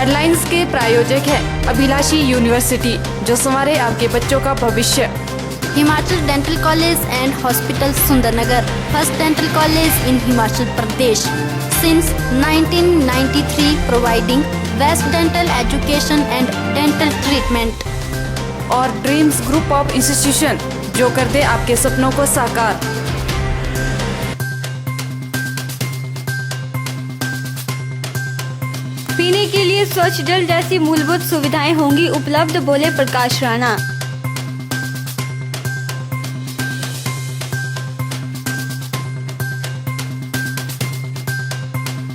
Headlines के प्रायोजक है अभिलाषी यूनिवर्सिटी, जो संवारे आपके बच्चों का भविष्य। Himachal dental college and hospital Sundernagar, first dental college in Himachal Pradesh since 1993, providing best dental education and dental treatment. और ड्रीम्स ग्रुप ऑफ इंस्टीट्यूशन, जो कर दे आपके सपनों को साकार। पीने के लिए स्वच्छ जल जैसी मूलभूत सुविधाएं होंगी उपलब्ध, बोले प्रकाश राणा।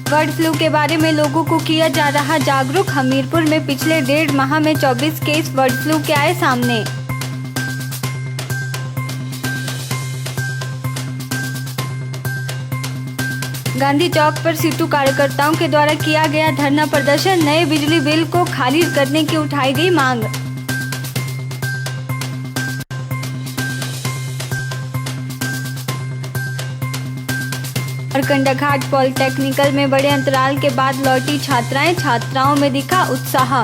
बर्ड फ्लू के बारे में लोगों को किया जा रहा जागरूक। हमीरपुर में पिछले 1.5 माह में 24 केस बर्ड फ्लू के आए सामने। गांधी चौक पर सीटू कार्यकर्ताओं के द्वारा किया गया धरना प्रदर्शन। नए बिजली बिल को खारिज करने की उठाई गई मांग। और कंडाघाट पॉलिटेक्निकल में बड़े अंतराल के बाद लौटी छात्राएं, छात्राओं में दिखा उत्साह।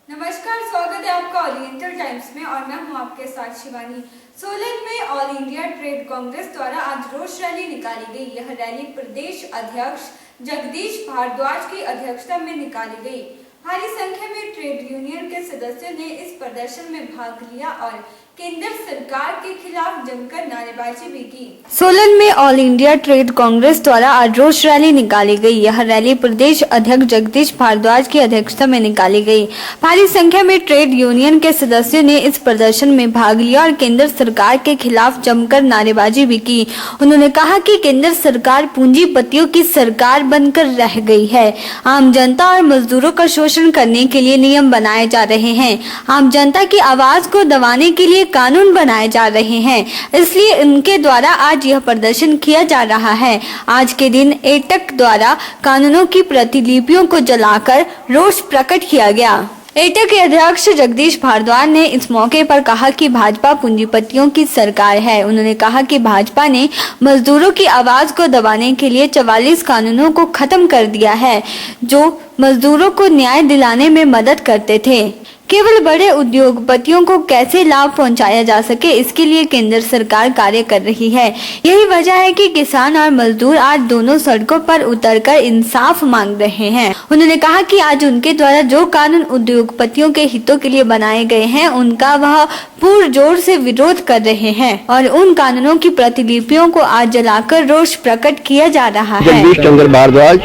नमस्कार, स्वागत है आपका ओरिएंटल टाइम्स में और मैं हूं आपके साथ शिवानी। सोलन में ऑल इंडिया ट्रेड कांग्रेस द्वारा आज रोष रैली निकाली गई। यह रैली प्रदेश अध्यक्ष जगदीश भारद्वाज की अध्यक्षता में निकाली गई। भारी संख्या में ट्रेड यूनियन के सदस्यों ने इस प्रदर्शन में भाग लिया और केंद्र सरकार के खिलाफ जमकर नारेबाजी भी की। सोलन में ऑल इंडिया ट्रेड कांग्रेस द्वारा आज रोष रैली निकाली गई। यह रैली प्रदेश अध्यक्ष जगदीश भारद्वाज की अध्यक्षता में निकाली गई। भारी संख्या में ट्रेड यूनियन के सदस्यों ने इस प्रदर्शन में भाग लिया और केंद्र सरकार के खिलाफ जमकर नारेबाजी भी की। उन्होंने कहा कि केंद्र सरकार पूंजीपतियों की सरकार बनकर रह गई है। आम जनता और मजदूरों का शोषण करने के लिए नियम बनाए जा रहे हैं। आम जनता की आवाज को दबाने के लिए कानून बनाए जा रहे हैं, इसलिए उनके द्वारा आज यह प्रदर्शन किया जा रहा है। आज के दिन एटक द्वारा कानूनों की प्रतिलिपियों को जलाकर रोष प्रकट किया गया। एटक के अध्यक्ष जगदीश भारद्वाज ने इस मौके पर कहा कि भाजपा पूंजीपतियों की सरकार है। उन्होंने कहा कि भाजपा ने मजदूरों की आवाज को दबाने के लिए 44 कानूनों को खत्म कर दिया है, जो मजदूरों को न्याय दिलाने में मदद करते थे। केवल बड़े उद्योगपतियों को कैसे लाभ पहुंचाया जा सके, इसके लिए केंद्र सरकार कार्य कर रही है। यही वजह है कि किसान और मजदूर आज दोनों सड़कों पर उतरकर इंसाफ मांग रहे हैं। उन्होंने कहा कि आज उनके द्वारा जो कानून उद्योगपतियों के हितों के लिए बनाए गए हैं, उनका वह पुरजोर से विरोध कर रहे हैं और उन कानूनों की प्रतिलिपियों को आज जलाकर रोष प्रकट किया जा रहा है। जगदीश चंद्र भारद्वाज,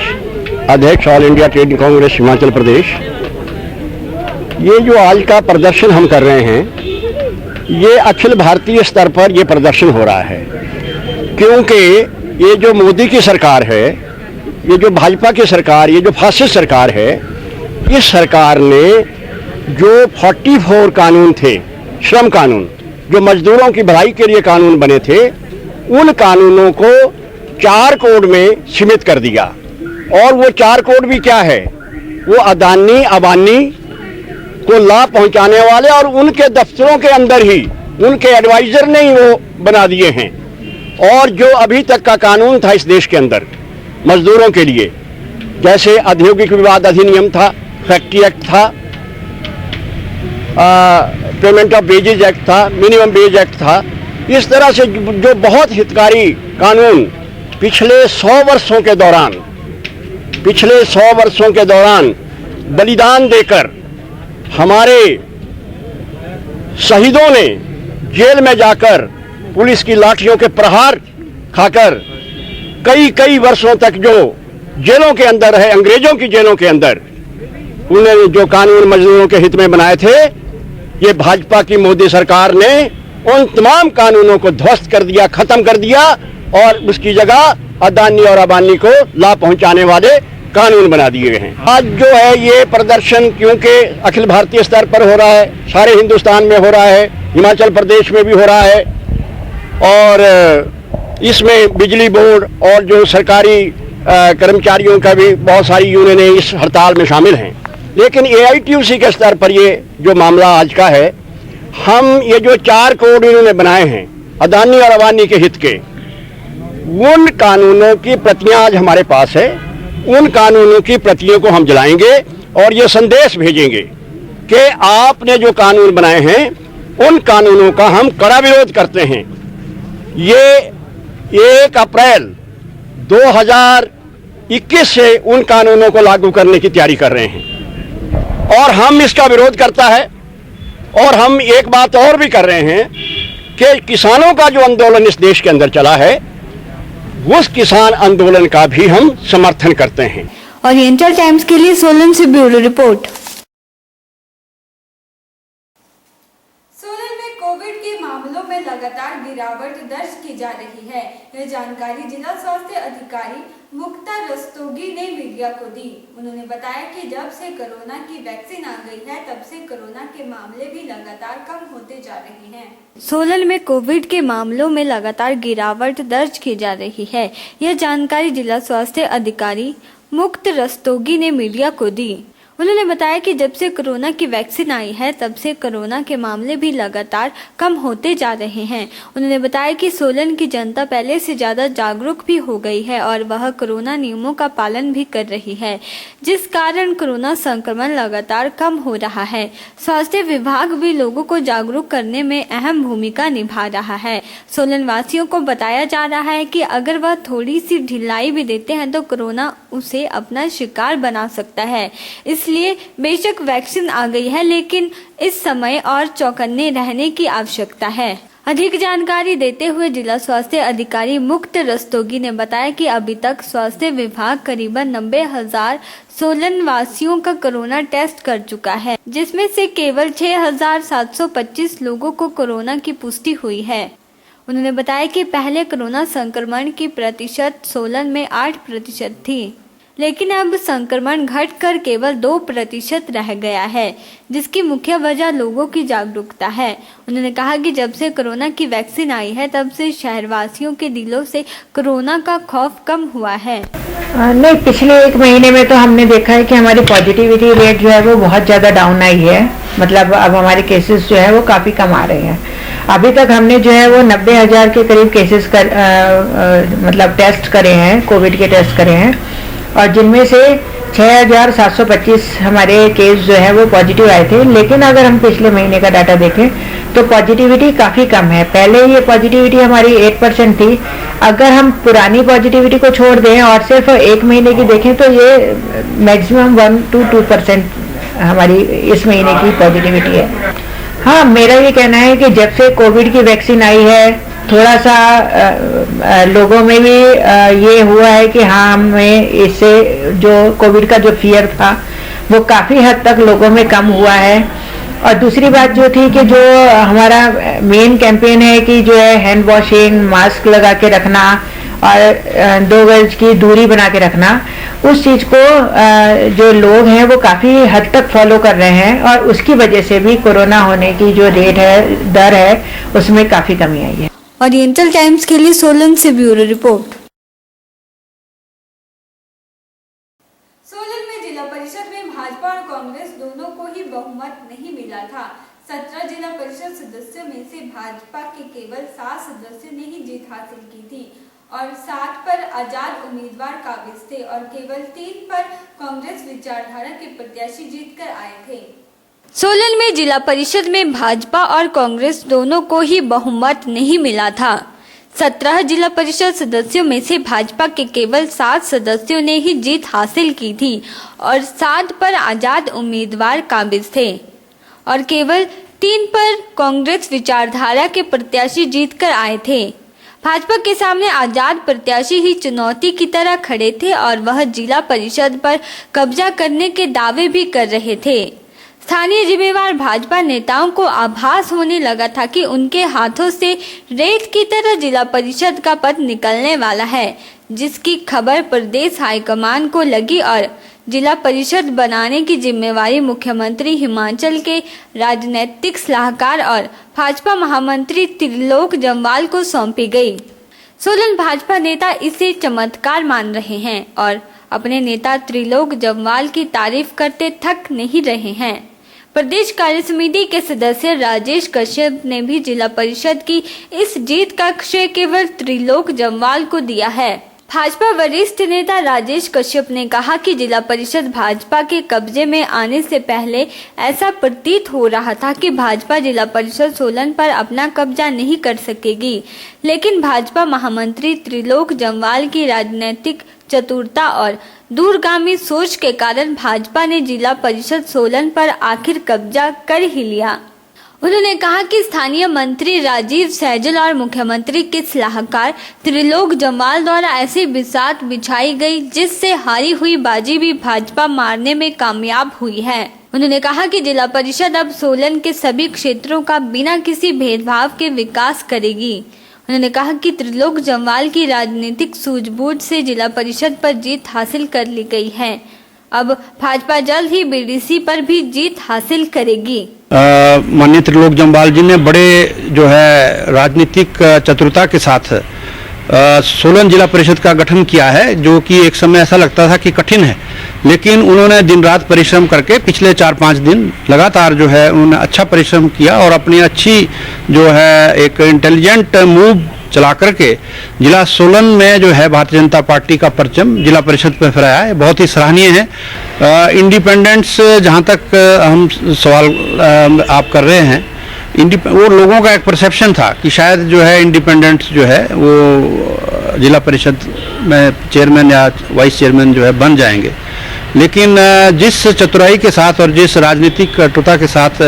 अध्यक्ष All India Trade Congress Himachal Pradesh. ये जो आज का प्रदर्शन हम कर रहे हैं, ये अखिल भारतीय स्तर पर ये प्रदर्शन हो रहा है, क्योंकि ये जो मोदी की सरकार है, ये जो भाजपा की सरकार, ये जो फासिस्ट सरकार है, इस सरकार ने जो 44 कानून थे, श्रम कानून, जो मजदूरों की भलाई के लिए कानून बने थे, उन कानूनों को 4 कोड में सीमित कर दिया। और वो 4 कोड भी क्या है? वो अदानी अबानी को लाभ पहुंचाने वाले और उनके दफ्तरों के अंदर ही उनके एडवाइजर ने ही वो बना दिए हैं। और जो अभी तक का कानून था इस देश के अंदर मजदूरों के लिए, जैसे औद्योगिक विवाद अधिनियम था, फैक्ट्री एक्ट था, पेमेंट ऑफ वेजेज एक्ट था, मिनिमम वेज एक्ट था, इस तरह से जो बहुत हितकारी कानून पिछले 100 वर्षों के दौरान बलिदान देकर हमारे शहीदों ने जेल में जाकर पुलिस की लाठियों के प्रहार खाकर कई वर्षों तक जो जेलों के अंदर रहे, अंग्रेजों की जेलों के अंदर, उन्होंने जो कानून मजदूरों के हित में बनाए थे, ये भाजपा की मोदी सरकार ने उन तमाम कानूनों को ध्वस्त कर दिया, खत्म कर दिया और उसकी जगह अदानी और अबानी को लाभ पहुंचाने वाले कानून बना दिए गए हैं। आज जो है ये प्रदर्शन, क्योंकि अखिल भारतीय स्तर पर हो रहा है, सारे हिंदुस्तान में हो रहा है, हिमाचल प्रदेश में भी हो रहा है, और इसमें बिजली बोर्ड और जो सरकारी कर्मचारियों का भी बहुत सारी यूनियनें इस हड़ताल में शामिल हैं। लेकिन AITUC के स्तर पर ये जो मामला आज का है, हम ये जो 4 कोड इन्होंने बनाए हैं अदानी और अबानी के हित के, उन कानूनों की प्रतियां आज हमारे पास है। उन कानूनों की प्रतियों को हम जलाएंगे और ये संदेश भेजेंगे कि आपने जो कानून बनाए हैं उन कानूनों का हम कड़ा विरोध करते हैं। ये 1 अप्रैल 2021 से उन कानूनों को लागू करने की तैयारी कर रहे हैं और हम इसका विरोध करता है। और हम एक बात और भी कर रहे हैं कि किसानों का जो आंदोलन इस देश के अंदर चला है उस किसान आंदोलन का भी हम समर्थन करते हैं। ओरिएंटल टाइम्स के लिए सोलन से ब्यूरो रिपोर्ट। सोलन में कोविड के मामलों में लगातार गिरावट दर्ज की जा रही है। यह जानकारी जिला स्वास्थ्य अधिकारी मुक्ता रस्तोगी ने मीडिया को दी। उन्होंने बताया कि जब से कोरोना की वैक्सीन आ गई है तब से कोरोना के मामले भी लगातार कम होते जा रहे हैं। सोलन में कोविड के मामलों में लगातार गिरावट दर्ज की जा रही है। यह जानकारी जिला स्वास्थ्य अधिकारी मुक्त रस्तोगी ने मीडिया को दी। उन्होंने बताया कि जब से कोरोना की वैक्सीन आई है तब से कोरोना के मामले भी लगातार कम होते जा रहे हैं। उन्होंने बताया कि सोलन की जनता पहले से ज्यादा जागरूक भी हो गई है और वह कोरोना नियमों का पालन भी कर रही है, जिस कारण कोरोना संक्रमण लगातार कम हो रहा है। स्वास्थ्य विभाग भी लोगों को जागरूक करने में अहम भूमिका निभा रहा है। सोलन वासियों को बताया जा रहा है कि अगर वह थोड़ी सी ढिलाई भी देते हैं तो कोरोना उसे अपना शिकार बना सकता है। इसलिए बेशक वैक्सीन आ गई है, लेकिन इस समय और चौकन्ने रहने की आवश्यकता है। अधिक जानकारी देते हुए जिला स्वास्थ्य अधिकारी मुक्त रस्तोगी ने बताया कि अभी तक स्वास्थ्य विभाग करीबन 90,000 सोलन वासियों का कोरोना टेस्ट कर चुका है, जिसमें से केवल 6,725 लोगों को कोरोना की पुष्टि हुई है। उन्होंने बताया कि पहले कोरोना संक्रमण की प्रतिशत सोलन में 8% थी, लेकिन अब संक्रमण घटकर केवल 2% रह गया है, जिसकी मुख्य वजह लोगों की जागरूकता है। उन्होंने कहा कि जब से कोरोना की वैक्सीन आई है तब से शहरवासियों के दिलों से कोरोना का खौफ कम हुआ है। नहीं, पिछले 1 महीने में तो हमने देखा है कि हमारी पॉजिटिविटी रेट जो है वो बहुत ज़्यादा डाउन आई है। मतलब अब हमारे केसेस जो है वो काफ़ी कम आ रहे हैं। अभी तक हमने जो है वो 90,000 के करीब केसेस मतलब टेस्ट करे हैं, कोविड के टेस्ट करे हैं, और जिनमें से 6,725 हमारे केस जो है वो पॉजिटिव आए थे। लेकिन अगर हम पिछले महीने का डाटा देखें तो पॉजिटिविटी काफ़ी कम है। पहले ये पॉजिटिविटी हमारी 8% थी। अगर हम पुरानी पॉजिटिविटी को छोड़ दें और सिर्फ 1 महीने की देखें तो ये मैक्सिमम 1 to 2% हमारी इस महीने की पॉजिटिविटी है। हाँ, मेरा ये कहना है कि जब से कोविड की वैक्सीन आई है थोड़ा सा लोगों में भी ये हुआ है कि हाँ, हमें इससे जो कोविड का जो फियर था वो काफ़ी हद तक लोगों में कम हुआ है। और दूसरी बात जो थी कि जो हमारा मेन कैंपेन है कि जो है हैंड वॉशिंग, मास्क लगा के रखना और 2 गज की दूरी बना के रखना, उस चीज़ को जो लोग हैं वो काफ़ी हद तक फॉलो कर रहे हैं और उसकी वजह से भी कोरोना होने की जो रेट है, दर है, उसमें काफ़ी कमी आई है। ओरिएंटल टाइम्स के लिए सोलन से ब्यूरो रिपोर्ट। सोलन में जिला परिषद में भाजपा और कांग्रेस दोनों को ही बहुमत नहीं मिला था। 17 जिला परिषद सदस्यों में से भाजपा के केवल 7 सदस्यों ने ही जीत हासिल की थी और 7 पर आजाद उम्मीदवार काबिज थे और केवल 3 पर कांग्रेस विचारधारा के प्रत्याशी जीतकर आए थे। सोलन में जिला परिषद में भाजपा और कांग्रेस दोनों को ही बहुमत नहीं मिला था। 17 जिला परिषद सदस्यों में से भाजपा के केवल 7 सदस्यों ने ही जीत हासिल की थी और 7 पर आजाद उम्मीदवार काबिज थे और केवल 3 पर कांग्रेस विचारधारा के प्रत्याशी जीतकर आए थे। भाजपा के सामने आजाद प्रत्याशी ही चुनौती की तरह खड़े थे और वह जिला परिषद पर कब्जा करने के दावे भी कर रहे थे। स्थानीय जिम्मेवार भाजपा नेताओं को आभास होने लगा था कि उनके हाथों से रेत की तरह जिला परिषद का पद निकलने वाला है, जिसकी खबर प्रदेश हाईकमान को लगी और जिला परिषद बनाने की जिम्मेवारी मुख्यमंत्री हिमाचल के राजनीतिक सलाहकार और भाजपा महामंत्री त्रिलोक जम्वाल को सौंपी गई। सोलन भाजपा नेता इसे चमत्कार मान रहे हैं और अपने नेता त्रिलोक जम्वाल की तारीफ करते थक नहीं रहे हैं। प्रदेश कार्य समिति के सदस्य राजेश कश्यप ने भी जिला परिषद की इस जीत का श्रेय केवल त्रिलोक जम्वाल को दिया है। भाजपा वरिष्ठ नेता राजेश कश्यप ने कहा कि जिला परिषद भाजपा के कब्जे में आने से पहले ऐसा प्रतीत हो रहा था कि भाजपा जिला परिषद सोलन पर अपना कब्जा नहीं कर सकेगी, लेकिन भाजपा महामंत्री त्रिलोक जम्वाल की राजनीतिक चतुरता और दूरगामी सोच के कारण भाजपा ने जिला परिषद सोलन पर आखिर कब्जा कर ही लिया। उन्होंने कहा कि स्थानीय मंत्री राजीव सैजल और मुख्यमंत्री के सलाहकार त्रिलोक जम्वाल द्वारा ऐसी बिसात बिछाई गई जिससे हारी हुई बाजी भी भाजपा मारने में कामयाब हुई है। उन्होंने कहा कि जिला परिषद अब सोलन के सभी क्षेत्रों का बिना किसी भेदभाव के विकास करेगी। उन्होंने कहा कि त्रिलोक जम्वाल की राजनीतिक सूझबूझ से जिला परिषद पर जीत हासिल कर ली गई है। अब भाजपा जल्द ही बीडीसी पर भी जीत हासिल करेगी। माननीय त्रिलोक जम्वाल जी ने बड़े जो है राजनीतिक चतुरता के साथ सोलन जिला परिषद का गठन किया है, जो कि एक समय ऐसा लगता था कि कठिन है, लेकिन उन्होंने दिन रात परिश्रम करके पिछले 4-5 दिन लगातार जो है उन्होंने अच्छा परिश्रम किया और अपनी अच्छी जो है एक इंटेलिजेंट मूव चला करके जिला सोलन में जो है भारतीय जनता पार्टी का परचम जिला परिषद पर फहराया है। बहुत ही सराहनीय है। इंडिपेंडेंस जहां तक हम सवाल आप कर रहे हैं, वो लोगों का एक परसेप्शन था कि शायद जो है इंडिपेंडेंस जो है वो जिला परिषद में चेयरमैन या वाइस चेयरमैन जो है बन जाएंगे, लेकिन जिस चतुराई के साथ और जिस राजनीतिक कटुता के साथ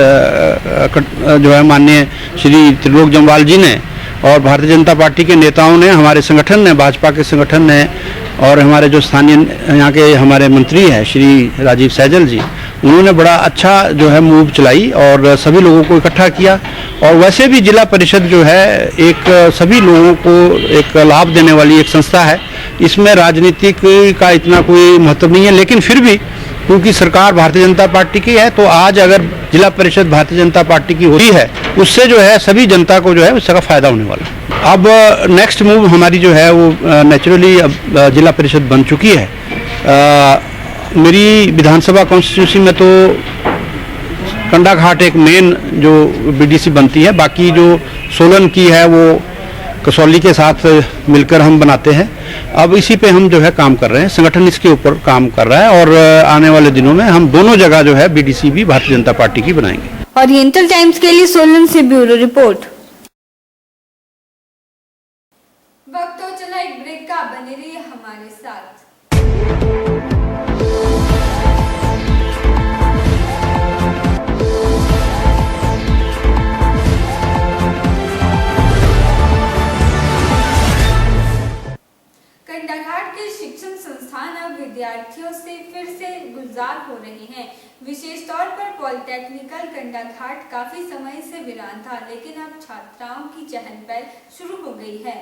जो है माननीय श्री त्रिलोक जम्वाल जी ने और भारतीय जनता पार्टी के नेताओं ने, हमारे संगठन ने, भाजपा के संगठन ने और हमारे जो स्थानीय यहाँ के हमारे मंत्री हैं श्री राजीव सैजल जी, उन्होंने बड़ा अच्छा जो है मूव चलाई और सभी लोगों को इकट्ठा किया। और वैसे भी जिला परिषद जो है एक सभी लोगों को एक लाभ देने वाली एक संस्था है। इसमें राजनीतिक का इतना कोई महत्व नहीं है, लेकिन फिर भी क्योंकि सरकार भारतीय जनता पार्टी की है, तो आज अगर जिला परिषद भारतीय जनता पार्टी की होती है, उससे जो है सभी जनता को जो है उसका फायदा होने वाला है। अब नेक्स्ट मूव हमारी जो है वो नेचुरली अब जिला परिषद बन चुकी है। मेरी विधानसभा कॉन्स्टिट्यूंसी में तो कंडाघाट एक मेन जो बीडीसी बनती है, बाकी जो सोलन की है वो कसौली के साथ मिलकर हम बनाते हैं। अब इसी पे हम जो है काम कर रहे हैं, संगठन इसके ऊपर काम कर रहा है और आने वाले दिनों में हम दोनों जगह जो है बीडीसी भी भारतीय जनता पार्टी की बनाएंगे। ओरिएंटल टाइम्स के लिए सोलन से ब्यूरो रिपोर्ट। वक्त तो चला एक ब्रेक का, बने रहिए हमारे साथ। कंडाघाट के शिक्षण संस्थान अब विद्यार्थियों से फिर से गुलजार हो रहे हैं। विशेष तौर पर पॉलिटेक्निकल कंडाघाट काफी समय से वीरान था, लेकिन अब छात्राओं की चहल पहल शुरू हो गई है।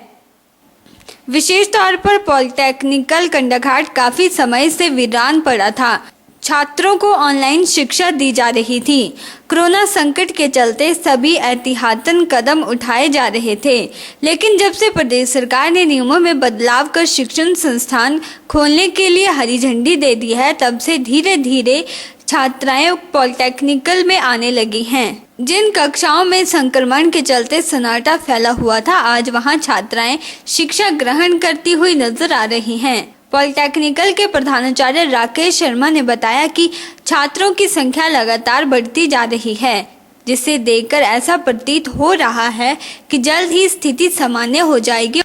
विशेष तौर पर पॉलिटेक्निकल कंडाघाट काफी समय से वीरान पड़ा था। छात्रों को ऑनलाइन शिक्षा दी जा रही थी। कोरोना संकट के चलते सभी एहतियातन कदम उठाए जा रहे थे, लेकिन जब से प्रदेश सरकार ने नियमों में बदलाव कर शिक्षण संस्थान खोलने के लिए हरी झंडी दे दी है, तब से धीरे धीरे छात्राएं पॉलिटेक्निकल में आने लगी हैं। जिन कक्षाओं में संक्रमण के चलते सन्नाटा फैला हुआ था, आज वहां छात्राएं शिक्षा ग्रहण करती हुई नजर आ रही हैं। पॉलिटेक्निकल के प्रधानाचार्य राकेश शर्मा ने बताया कि छात्रों की संख्या लगातार बढ़ती जा रही है, जिसे देखकर ऐसा प्रतीत हो रहा है कि जल्द ही स्थिति सामान्य हो जाएगी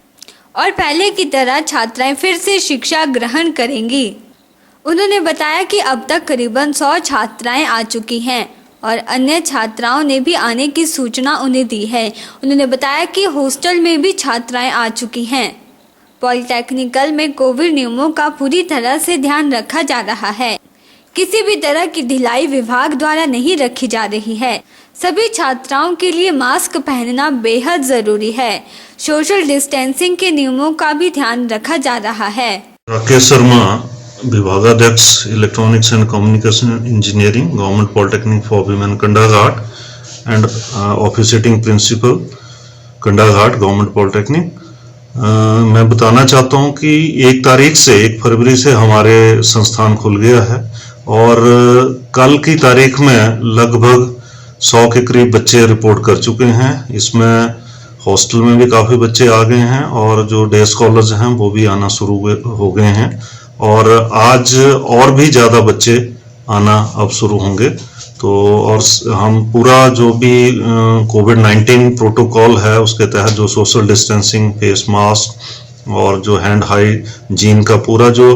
और पहले की तरह छात्राएं फिर से शिक्षा ग्रहण करेंगी। उन्होंने बताया कि अब तक करीबन 100 छात्राएं आ चुकी हैं और अन्य छात्राओं ने भी आने की सूचना उन्हें दी है। उन्होंने बताया कि हॉस्टल में भी छात्राएं आ चुकी हैं। पॉलिटेक्निकल में कोविड नियमों का पूरी तरह से ध्यान रखा जा रहा है। किसी भी तरह की ढिलाई विभाग द्वारा नहीं रखी जा रही है। सभी छात्राओं के लिए मास्क पहनना बेहद जरूरी है। सोशल डिस्टेंसिंग के नियमों का भी ध्यान रखा जा रहा है। राकेश शर्मा, विभागाध्यक्ष electronics and communication engineering, government polytechnic for women Kandaghat and officiating principal Kandaghat government polytechnic. मैं बताना चाहता हूं कि 1 फरवरी से हमारे संस्थान खुल गया है और कल की तारीख में लगभग 100 के करीब बच्चे रिपोर्ट कर चुके हैं। इसमें हॉस्टल में भी काफ़ी बच्चे आ गए हैं और जो डे स्कॉलर्स हैं वो भी आना शुरू हो गए हैं और आज और भी ज़्यादा बच्चे आना अब शुरू होंगे। तो और हम पूरा जो भी कोविड-19 प्रोटोकॉल है उसके तहत जो सोशल डिस्टेंसिंग, फेस मास्क और जो हैंड हाइजीन का पूरा जो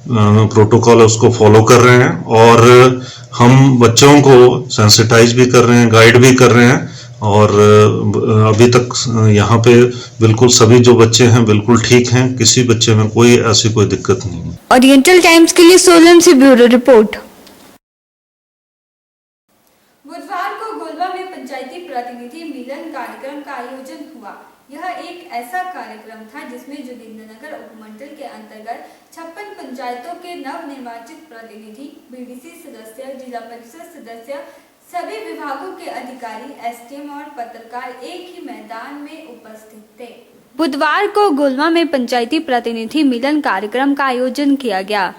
प्रोटोकॉल है उसको फॉलो कर रहे हैं और हम बच्चों को सेंसिटाइज भी कर रहे हैं, गाइड भी कर रहे हैं और अभी तक यहाँ पे बिल्कुल सभी जो बच्चे हैं बिल्कुल ठीक हैं, किसी बच्चे में कोई ऐसी कोई दिक्कत नहीं है। ओरिएंटल टाइम्स के लिए सोलन से ब्यूरो रिपोर्ट। बुधवार को गोलवा में पंचायती प्रतिनिधि मिलन कार्यक्रम का आयोजन हुआ। यह एक ऐसा कार्यक्रम था जिसमें जोगिंद्रनगर उपमंडल के अंतर्गत 56 पंचायतों के नवनिर्वाचित प्रतिनिधि, बीडीसी सदस्य, जिला परिषद सदस्य, सभी विभागों के अधिकारी, एसडीएम और पत्रकार एक ही मैदान में उपस्थित थे। बुधवार को गोलवा में पंचायती प्रतिनिधि मिलन कार्यक्रम का आयोजन किया गया।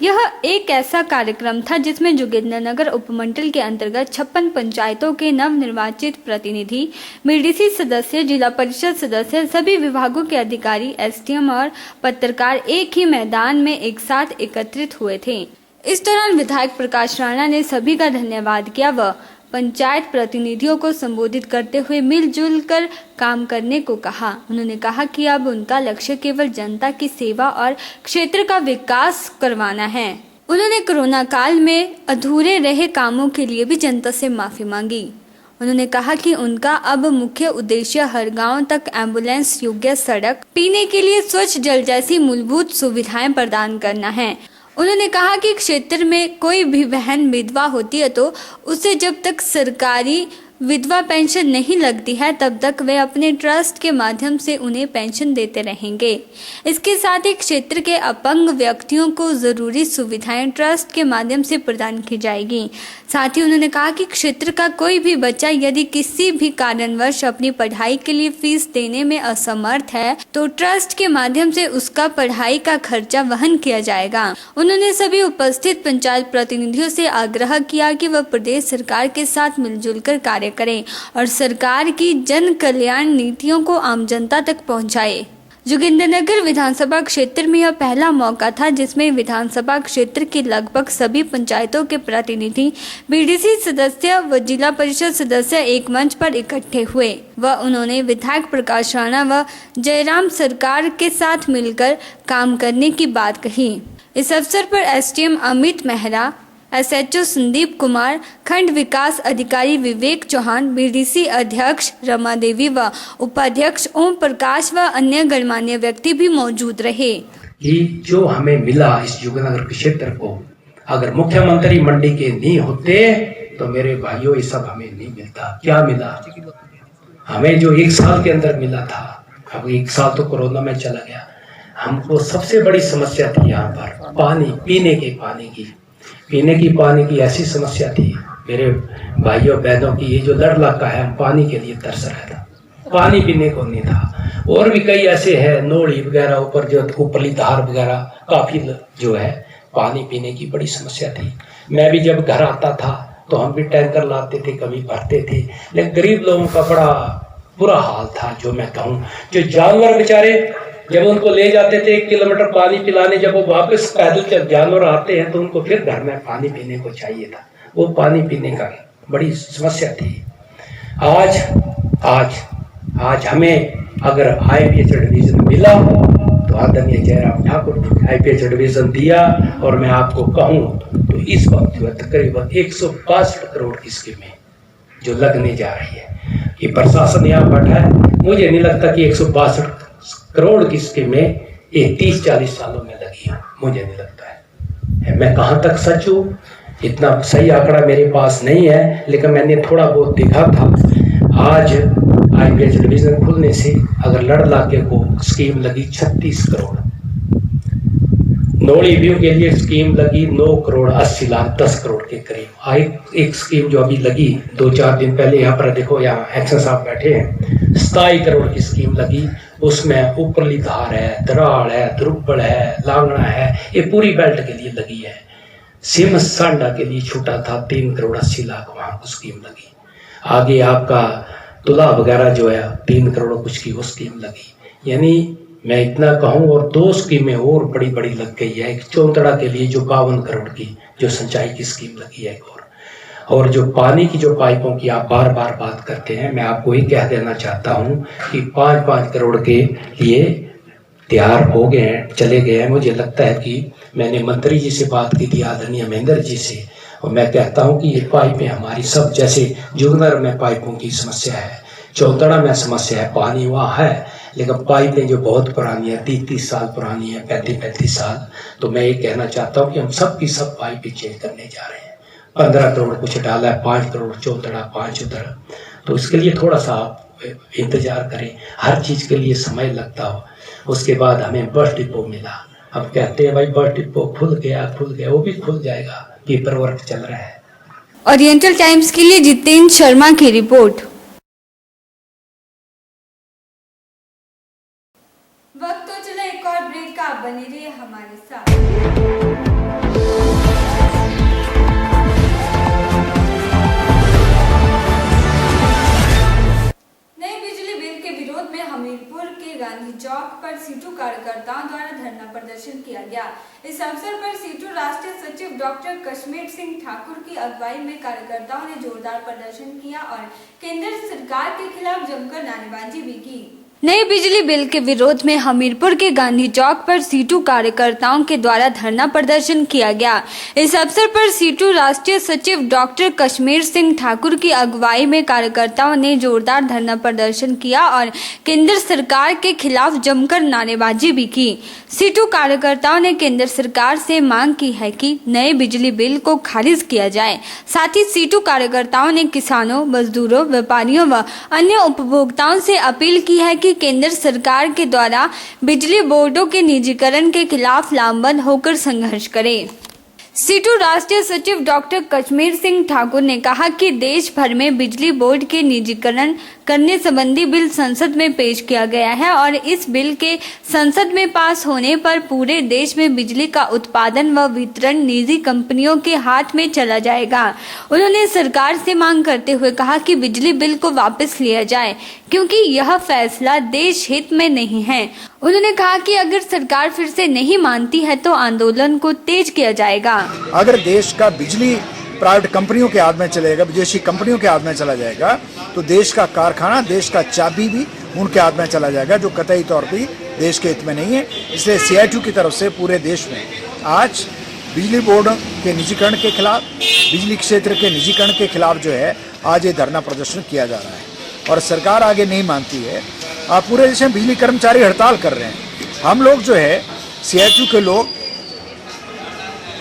यह एक ऐसा कार्यक्रम था जिसमें जोगिंद्रनगर उपमंडल के अंतर्गत 56 पंचायतों के नवनिर्वाचित प्रतिनिधि, बीडीसी सदस्य, जिला परिषद सदस्य, सभी विभागों के अधिकारी, एसडीएम और पत्रकार एक ही मैदान में एक साथ एकत्रित हुए थे। इस दौरान विधायक प्रकाश राणा ने सभी का धन्यवाद किया व पंचायत प्रतिनिधियों को संबोधित करते हुए मिलजुल कर काम करने को कहा। उन्होंने कहा कि अब उनका लक्ष्य केवल जनता की सेवा और क्षेत्र का विकास करवाना है। उन्होंने कोरोना काल में अधूरे रहे कामों के लिए भी जनता से माफी मांगी। उन्होंने कहा कि उनका अब मुख्य उद्देश्य हर गांव तक एम्बुलेंस योग्य सड़क, पीने के लिए स्वच्छ जल जैसी मूलभूत सुविधाएं प्रदान करना है। उन्होंने कहा कि क्षेत्र में कोई भी बहन विधवा होती है तो उसे जब तक सरकारी विधवा पेंशन नहीं लगती है तब तक वे अपने ट्रस्ट के माध्यम से उन्हें पेंशन देते रहेंगे। इसके साथ ही क्षेत्र के अपंग व्यक्तियों को जरूरी सुविधाएं ट्रस्ट के माध्यम से प्रदान की जाएगी। साथ ही उन्होंने कहा कि क्षेत्र का कोई भी बच्चा यदि किसी भी कारणवश अपनी पढ़ाई के लिए फीस देने में असमर्थ है तो ट्रस्ट के माध्यम से उसका पढ़ाई का खर्चा वहन किया जाएगा। उन्होंने सभी उपस्थित पंचायत प्रतिनिधियों से आग्रह किया कि वह प्रदेश सरकार के साथ मिलजुल कर कार्य करें और सरकार की जन कल्याण नीतियों को आम जनता तक पहुंचाए। जोगिंद्रनगर विधानसभा क्षेत्र में यह पहला मौका था जिसमें विधानसभा क्षेत्र के लगभग सभी पंचायतों के प्रतिनिधि, बीडीसी सदस्य व जिला परिषद सदस्य एक मंच पर इकट्ठे हुए व उन्होंने विधायक प्रकाश राणा व जयराम सरकार के साथ मिलकर काम करने की बात कही। इस अवसर पर एसडीएम अमित मेहरा, एसएचओ संदीप कुमार, खंड विकास अधिकारी विवेक चौहान, बीडीसी अध्यक्ष रमा देवी व उपाध्यक्ष ओम प्रकाश व अन्य गणमान्य व्यक्ति भी मौजूद रहे। कि जो हमें मिला इस जोगिंद्रनगर क्षेत्र को, अगर मुख्यमंत्री मंडी के नहीं होते तो मेरे भाइयों ये सब हमें नहीं मिलता। क्या मिला हमें? जो 1 साल के अंदर मिला था। अब 1 साल तो कोरोना में चला गया। हमको सबसे बड़ी समस्या थी यहाँ पर पानी, पीने की पानी की ऐसी समस्या थी मेरे भाइयों बहनों की। ये जो लड़ इलाका है, हम पानी के लिए तरस रहा था, पानी पीने को नहीं था। और भी कई ऐसे हैं, नोड़ी वगैरह ऊपर जो ऊपरली धार वगैरह, काफी जो है पानी पीने की बड़ी समस्या थी। मैं भी जब घर आता था तो हम भी टैंकर लाते थे, कभी भरते थे, लेकिन गरीब लोगों का बड़ा बुरा हाल था। जो मैं कहूँ, जो जानवर बेचारे जब उनको ले जाते थे 1 किलोमीटर पानी पिलाने, जब वो वापस पैदल जब जानवर आते हैं तो उनको फिर घर में पानी पीने को चाहिए था। वो पानी पीने का बड़ी समस्या थी। आज हमें अगर आईपीएच डिवीजन मिला तो आदरणीय जयराम ठाकुर आईपीएच डिवीजन दिया। और मैं आपको कहूँ तो इस वक्त जो तकरीबन 162 करोड़ की स्कीमें जो लगने जा रही है, ये प्रशासन यहाँ बैठा है, मुझे नहीं लगता कि 162 करोड़ की स्कीमें ये 30-40 सालों में लगी है, मुझे नहीं लगता है। मैं कहाँ तक सच हूँ इतना सही आंकड़ा मेरे पास नहीं है, लेकिन मैंने थोड़ा बहुत देखा था। आज आईपीएच डिवीजन खुलने से अगर लड़ इलाके को स्कीम लगी 36 करोड़, नोड़ी व्यू के लिए स्कीम लगी 9 करोड़ 80 लाख, 10 करोड़ के करीब। एक स्कीम जो अभी लगी 2-4 दिन पहले, यहाँ पर देखो, यहाँ एक्शन साहब बैठे हैं, 27 करोड़ की स्कीम लगी। उसमें ऊपरली धार है, दराड़ है, द्रुब्बड़ है, लांगड़ा है, ये पूरी बेल्ट के लिए लगी है। सिम सांडा के लिए छूटा था 3 करोड़ 80 लाख वहां को स्कीम लगी। आगे आपका तुला वगैरह जो है 3 करोड़ कुछ की वो स्कीम लगी। यानी मैं इतना कहूं, और 2 स्कीमें और बड़ी बड़ी लग गई है। एक चौंतड़ा के लिए जो 52 करोड़ की जो सिंचाई की स्कीम लगी है, और जो पानी की जो पाइपों की आप बार बार बात करते हैं, मैं आपको ये कह देना चाहता हूं कि 5-5 करोड़ के लिए तैयार हो गए हैं, चले गए हैं। मुझे लगता है कि मैंने मंत्री जी से बात की थी, आदरणीय महेंद्र जी से, और मैं कहता हूं कि ये पाइपें हमारी सब, जैसे जुगनर में पाइपों की समस्या है, चौतड़ा में समस्या है, पानी वहाँ है, लेकिन पाइपें जो बहुत पुरानी है, 30-30 साल पुरानी है, 35-35 साल। तो मैं ये कहना चाहता हूँ कि हम सब की सब पाइपें चेंज करने जा रहे हैं। 15 करोड़ कुछ डाला है, 5 करोड़ चौतड़ा, 5 उधर। तो इसके लिए थोड़ा सा आप इंतजार करें, हर चीज के लिए समय लगता हो। उसके बाद हमें बस डिपो मिला। अब कहते हैं भाई बस डिपो खुल गया, वो भी खुल जाएगा, पेपर वर्क चल रहा है। ओरिएंटल टाइम्स के लिए जितेंद्र शर्मा की रिपोर्ट। वक्त तो चला एक और ब्रेक का, आप बने रहिए हमारे साथ। हमीरपुर के गांधी चौक पर सीटू कार्यकर्ताओं द्वारा धरना प्रदर्शन किया गया। इस अवसर पर सीटू राष्ट्रीय सचिव डॉक्टर कश्मीर सिंह ठाकुर की अगुवाई में कार्यकर्ताओं ने जोरदार प्रदर्शन किया और केंद्र सरकार के खिलाफ जमकर नारेबाजी भी की। नए बिजली बिल के विरोध में हमीरपुर के गांधी चौक पर सीटू कार्यकर्ताओं के द्वारा धरना प्रदर्शन किया गया। इस अवसर पर सीटू राष्ट्रीय सचिव डॉक्टर कश्मीर सिंह ठाकुर की अगुवाई में कार्यकर्ताओं ने जोरदार धरना प्रदर्शन किया और केंद्र सरकार के खिलाफ जमकर नारेबाजी भी की। सीटू कार्यकर्ताओं ने केंद्र सरकार से मांग की है कि नए बिजली बिल को खारिज किया जाए। साथ ही सीटू कार्यकर्ताओं ने किसानों, मजदूरों, व्यापारियों व अन्य उपभोक्ताओं से अपील की है कि केंद्र सरकार के द्वारा बिजली बोर्डों के निजीकरण के खिलाफ लामबंद होकर संघर्ष करें। सीटू राष्ट्रीय सचिव डॉक्टर कश्मीर सिंह ठाकुर ने कहा कि देश भर में बिजली बोर्ड के निजीकरण करने संबंधी बिल संसद में पेश किया गया है और इस बिल के संसद में पास होने पर पूरे देश में बिजली का उत्पादन व वितरण निजी कंपनियों के हाथ में चला जाएगा। उन्होंने सरकार से मांग करते हुए कहा कि बिजली बिल को वापस लिया जाए क्योंकि यह फैसला देश हित में नहीं है। उन्होंने कहा कि अगर सरकार फिर से नहीं मानती है तो आंदोलन को तेज किया जाएगा। अगर देश का बिजली प्राइवेट कंपनियों के हाथ में चलेगा, विदेशी कंपनियों के हाथ में चला जाएगा, तो देश का कारखाना, देश का चाबी भी उनके हाथ में चला जाएगा, जो कतई तौर पर देश के हित में नहीं है। इसलिए CITU की तरफ से पूरे देश में आज बिजली बोर्ड के निजीकरण के खिलाफ, बिजली क्षेत्र के निजीकरण के खिलाफ जो है आज ये धरना प्रदर्शन किया जा रहा है और सरकार आगे नहीं मानती है। पूरे देश में बिजली कर्मचारी हड़ताल कर रहे हैं। हम लोग जो है CITU के लोग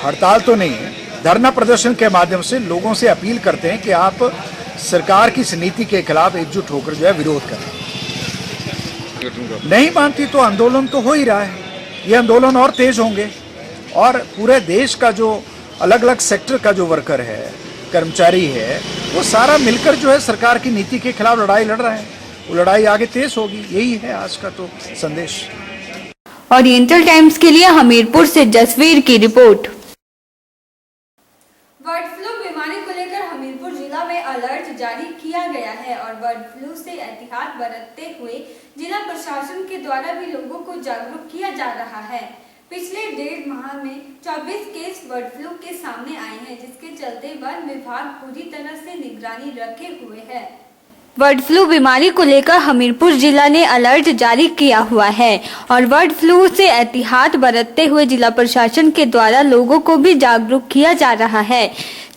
हड़ताल तो नहीं है, धरना प्रदर्शन के माध्यम से लोगों से अपील करते हैं कि आप सरकार की इस नीति के खिलाफ एकजुट होकर जो है विरोध करें। नहीं मानती तो आंदोलन तो हो ही रहा है, ये आंदोलन और तेज होंगे और पूरे देश का जो अलग अलग सेक्टर का जो वर्कर है, कर्मचारी है, वो सारा मिलकर जो है सरकार की नीति के खिलाफ लड़ाई लड़ रहा है। वो लड़ाई आगे तेज होगी, यही है आज का तो संदेश। ओरिएंटल टाइम्स के लिए हमीरपुर से जसवीर की रिपोर्ट। बर्ड फ्लू बीमारी को लेकर हमीरपुर जिला में अलर्ट जारी किया गया है और बर्ड फ्लू से एहतियात बरतते हुए जिला प्रशासन के द्वारा भी लोगों को जागरूक किया जा रहा है। पिछले 1.5 माह में 24 केस बर्ड फ्लू के सामने आए हैं, जिसके चलते वन विभाग पूरी तरह से निगरानी रखे हुए है। बर्ड फ्लू बीमारी को लेकर हमीरपुर जिला ने अलर्ट जारी किया हुआ है और बर्ड फ्लू से एहतियात बरतते हुए जिला प्रशासन के द्वारा लोगों को भी जागरूक किया जा रहा है।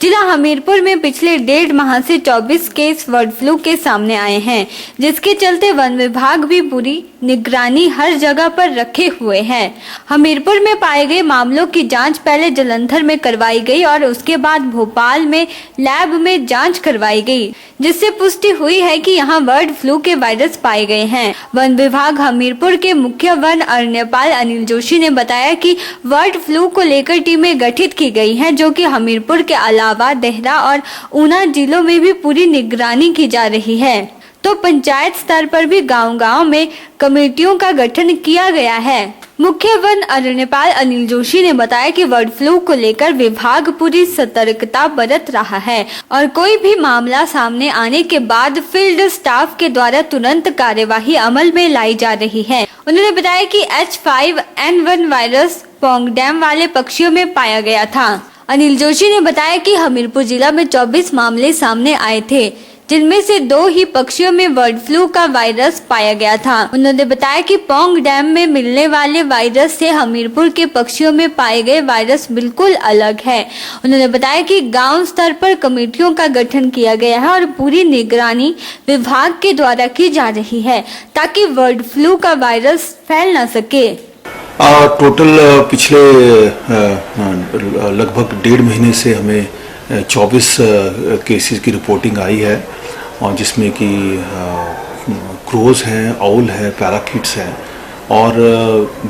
जिला हमीरपुर में पिछले 1.5 माह से 24 केस बर्ड फ्लू के सामने आए हैं, जिसके चलते वन विभाग भी पूरी निगरानी हर जगह पर रखे हुए हैं। हमीरपुर में पाए गए मामलों की जांच पहले जलंधर में करवाई गई और उसके बाद भोपाल में लैब में जांच करवाई गई, जिससे पुष्टि हुई है कि यहाँ बर्ड फ्लू के वायरस पाए गए हैं। वन विभाग हमीरपुर के मुख्य वन अरण्यपाल अनिल जोशी ने बताया कि बर्ड फ्लू को लेकर टीमें गठित की गई हैं, जो कि हमीरपुर के अलावा देहरा और ऊना जिलों में भी पूरी निगरानी की जा रही है। तो पंचायत स्तर पर भी गांव-गांव में कमेटियों का गठन किया गया है। मुख्य वन अरण्यपाल अनिल जोशी ने बताया कि बर्ड फ्लू को लेकर विभाग पूरी सतर्कता बरत रहा है और कोई भी मामला सामने आने के बाद फील्ड स्टाफ के द्वारा तुरंत कार्यवाही अमल में लाई जा रही है। उन्होंने बताया कि H5N1 वायरस पौंग डैम वाले पक्षियों में पाया गया था। अनिल जोशी ने बताया कि हमीरपुर जिला में 24 मामले सामने आए थे, जिनमें से 2 ही पक्षियों में बर्ड फ्लू का वायरस पाया गया था। उन्होंने बताया कि पौंग डैम में मिलने वाले वायरस से हमीरपुर के पक्षियों में पाए गए वायरस बिल्कुल अलग है। उन्होंने बताया कि गांव स्तर पर कमेटियों का गठन किया गया है और पूरी निगरानी विभाग के द्वारा की जा रही है ताकि बर्ड फ्लू का वायरस फैल न सके। टोटल पिछले लगभग 1.5 महीने से हमें 24 केसेस की रिपोर्टिंग आई है और जिसमें कि क्रोज हैं, आउल है, पैराकीट्स हैं और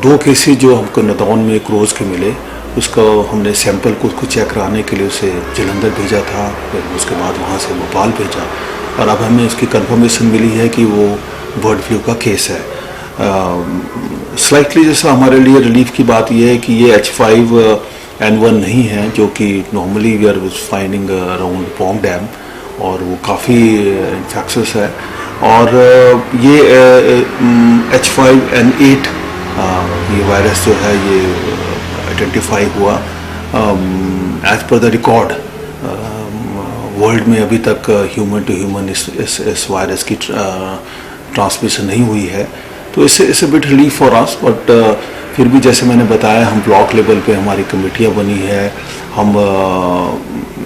2 केसेस जो हमको नदौन में क्रोज के मिले उसको हमने सैंपल को उसको चेक कराने के लिए उसे जलंधर भेजा था, फिर उसके बाद वहाँ से भोपाल भेजा और अब हमें उसकी कंफर्मेशन मिली है कि वो बर्ड फ्लू का केस है। स्लाइटली जैसा हमारे लिए रिलीफ की बात यह है कि ये H5N1 नहीं है जो कि normally we are finding around Pong dam और वो काफ़ी इन्फेक्शस है और ये H5N8 ये वायरस जो है ये आइडेंटिफाई हुआ as per the record. World में अभी तक ह्यूमन टू ह्यूमन इस वायरस की ट्रांसमिशन नहीं हुई है, तो इससे bit relief for us. But फिर भी जैसे मैंने बताया हम ब्लॉक लेवल पे हमारी कमेटियाँ बनी है, हम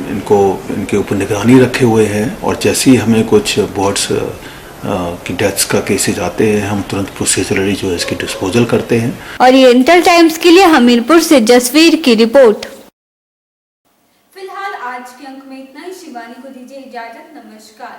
इनके ऊपर निगरानी रखे हुए हैं और जैसे ही हमें कुछ बर्ड्स की डेथ्स का केसेज आते हैं हम तुरंत प्रोसीजरली जो है इसकी डिस्पोजल करते हैं। और ये इंटर टाइम्स के लिए हमीरपुर से जसवीर की रिपोर्ट। फिलहाल आज के अंक में इतना ही। शिवानी को दीजिए इजाजत। नमस्कार।